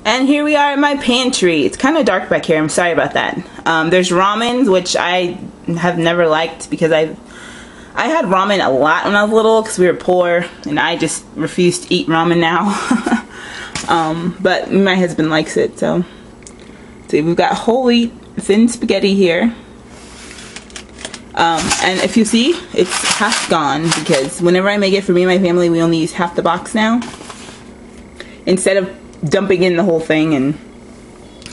And here we are at my pantry. It's kind of dark back here. I'm sorry about that. There's ramen, which I have never liked because I had ramen a lot when I was little because we were poor, and I just refuse to eat ramen now. But my husband likes it, so. See, we've got whole wheat thin spaghetti here. And if you see, it's half gone because whenever I make it for me and my family, we only use half the box now. Instead of dumping in the whole thing and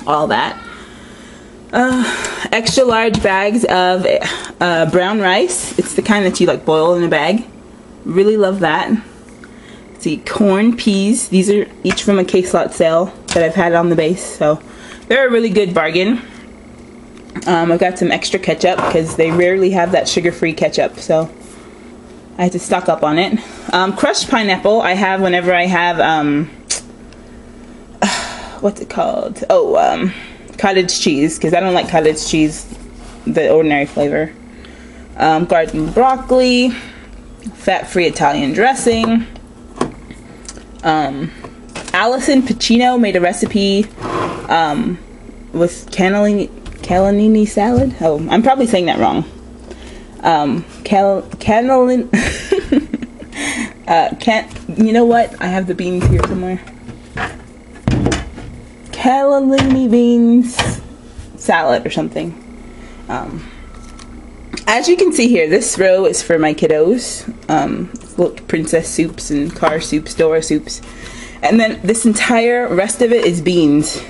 all that. Extra large bags of brown rice. It's the kind that you like boil in a bag. Really love that. Let's see, corn, peas. These are each from a case lot sale that I've had on the base, so they're a really good bargain. I've got some extra ketchup because they rarely have that sugar-free ketchup, so I had to stock up on it. Crushed pineapple I have whenever I have what's it called? Oh, cottage cheese, because I don't like cottage cheese, the ordinary flavor. Garden broccoli, fat-free Italian dressing. Allison Pacino made a recipe with cannellini salad. Oh, I'm probably saying that wrong. You know what? I have the beans here somewhere. Cannellini beans salad or something. As you can see here, this row is for my kiddos. Look, princess soups and car soups, Dora soups. And then this entire rest of it is beans.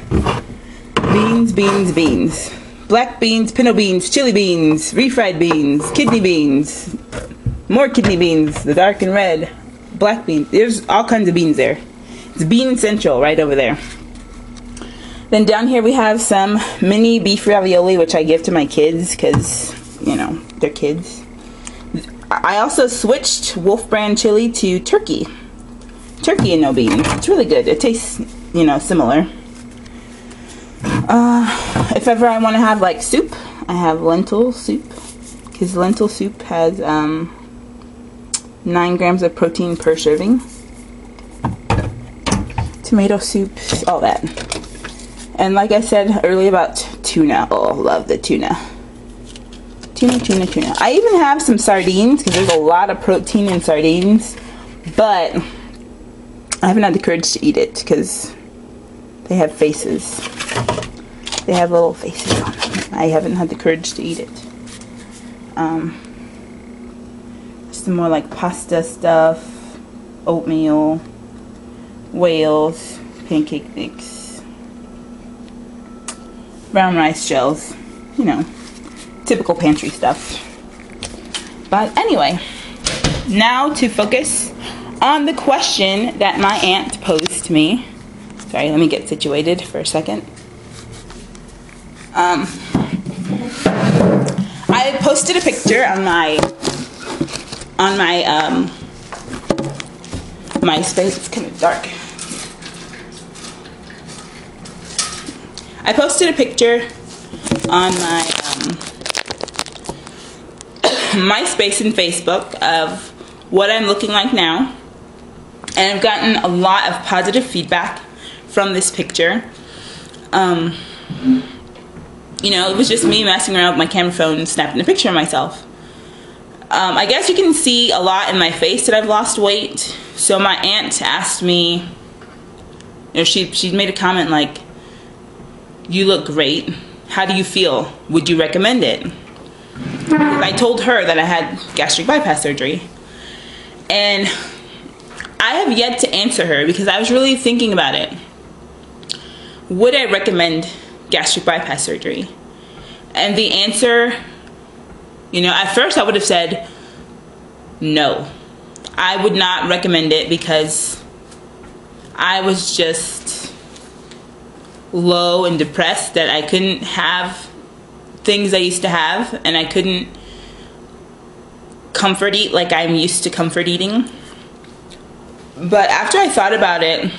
Beans, beans, beans. Black beans, pinto beans, chili beans, refried beans, kidney beans, more kidney beans, the dark and red, black beans. There's all kinds of beans there. It's bean central right over there. Then down here we have some mini beef ravioli, which I give to my kids because, you know, they're kids. I also switched Wolf brand chili to turkey. Turkey and no beans. It's really good. It tastes, you know, similar. If ever I want to have like soup, I have lentil soup because lentil soup has 9 grams of protein per serving. Tomato soup, all that. And like I said earlier about tuna. Oh, love the tuna. Tuna, tuna, tuna. I even have some sardines because there's a lot of protein in sardines, but I haven't had the courage to eat it because they have faces. They have little faces on them. I haven't had the courage to eat it. Some more like pasta stuff, oatmeal, whales, pancake mix, brown rice shells, you know, typical pantry stuff. But anyway, now to focus on the question that my aunt posed to me. Sorry, let me get situated for a second. I posted a picture on my MySpace. It's kind of dark. I posted a picture on my MySpace and Facebook of what I'm looking like now, and I've gotten a lot of positive feedback from this picture. You know, it was just me messing around with my camera phone and snapping a picture of myself. I guess you can see a lot in my face that I've lost weight. So my aunt asked me, you know, she made a comment like, "You look great. How do you feel? Would you recommend it?" I told her that I had gastric bypass surgery. And I have yet to answer her because I was really thinking about it. Would I recommend gastric bypass surgery? And the answer, you know, at first I would have said no. I would not recommend it because I was just low and depressed that I couldn't have things I used to have, and I couldn't comfort eat like I'm used to comfort eating. But after I thought about it,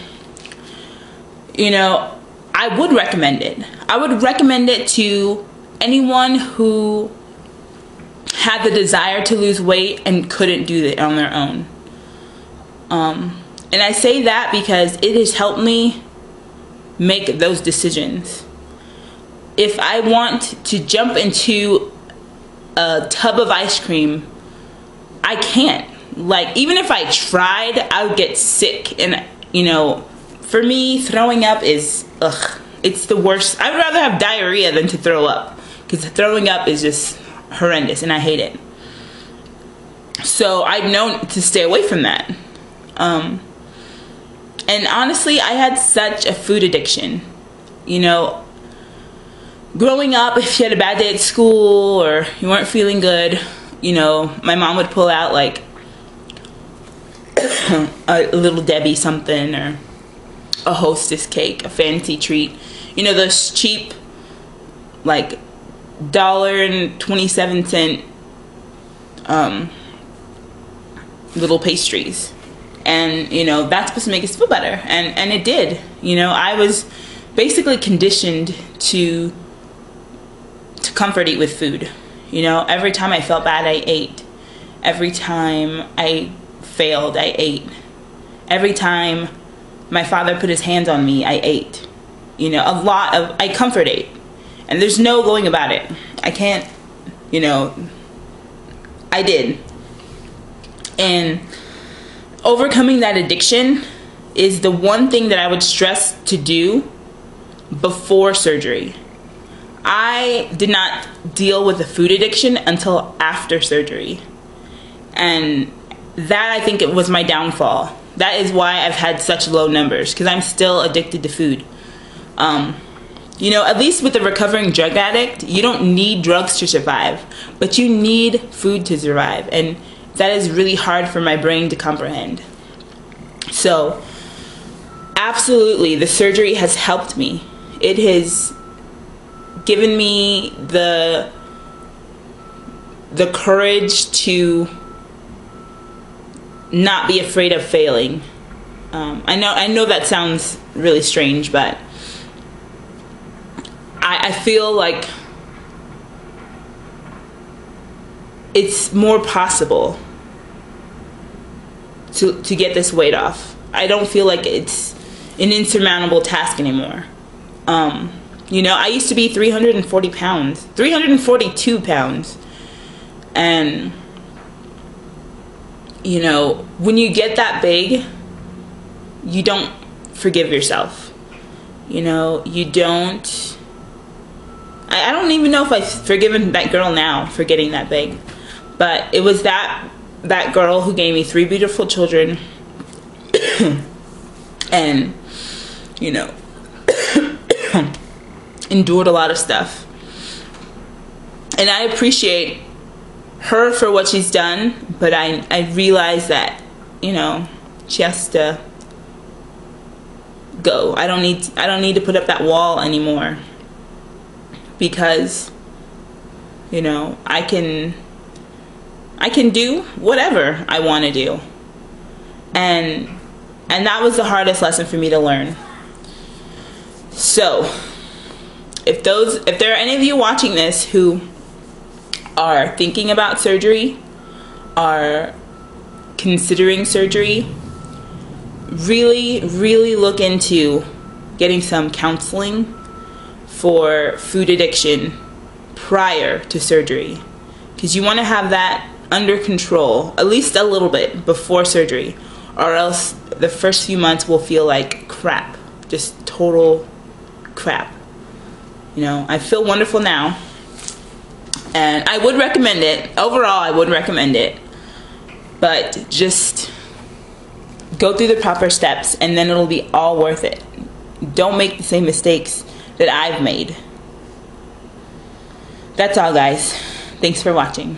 you know, I would recommend it. I would recommend it to anyone who had the desire to lose weight and couldn't do it on their own. And I say that because it has helped me make those decisions. If I want to jump into a tub of ice cream, I can't. Like, even if I tried, I would get sick. And, you know, for me, throwing up is, ugh, it's the worst. I'd rather have diarrhea than to throw up, because throwing up is just horrendous and I hate it. So I've known to stay away from that. And honestly, I had such a food addiction. You know, growing up, if you had a bad day at school or you weren't feeling good, you know, my mom would pull out like a little Debbie something, or a Hostess cake, a fancy treat. You know, those cheap, like, $1.27 little pastries. And, you know, that's supposed to make us feel better. And it did. You know, I was basically conditioned to comfort eat with food. You know, every time I felt bad, I ate. Every time I failed, I ate. Every time my father put his hands on me, I ate. You know, I comfort ate. And there's no going about it. I can't, you know, I did. And overcoming that addiction is the one thing that I would stress to do before surgery. I did not deal with the food addiction until after surgery. And that, I think, it was my downfall. That is why I've had such low numbers, because I'm still addicted to food. You know, at least with a recovering drug addict, you don't need drugs to survive, but you need food to survive. And that is really hard for my brain to comprehend. So, absolutely, the surgery has helped me. It has given me the courage to not be afraid of failing. I know that sounds really strange, but I feel like it's more possible to get this weight off. I don't feel like it's an insurmountable task anymore. You know, I used to be 340 pounds, 342 pounds. And, you know, when you get that big, you don't forgive yourself. You know, you don't... I don't even know if I've forgiven that girl now for getting that big. But it was that girl who gave me 3 beautiful children. And, you know, endured a lot of stuff. And I appreciate her for what she's done, but I realize that, you know, she has to go. I don't need to put up that wall anymore, because, you know, I can do whatever I want to do. And that was the hardest lesson for me to learn. So, if there are any of you watching this who are thinking about surgery, are considering surgery, really, really look into getting some counseling for food addiction prior to surgery, because you want to have that under control, at least a little bit, before surgery, or else the first few months will feel like crap, just total crap. You know, I feel wonderful now, and I would recommend it. Overall, I would recommend it, but just go through the proper steps, and then it'll be all worth it. Don't make the same mistakes that I've made. That's all, guys. Thanks for watching.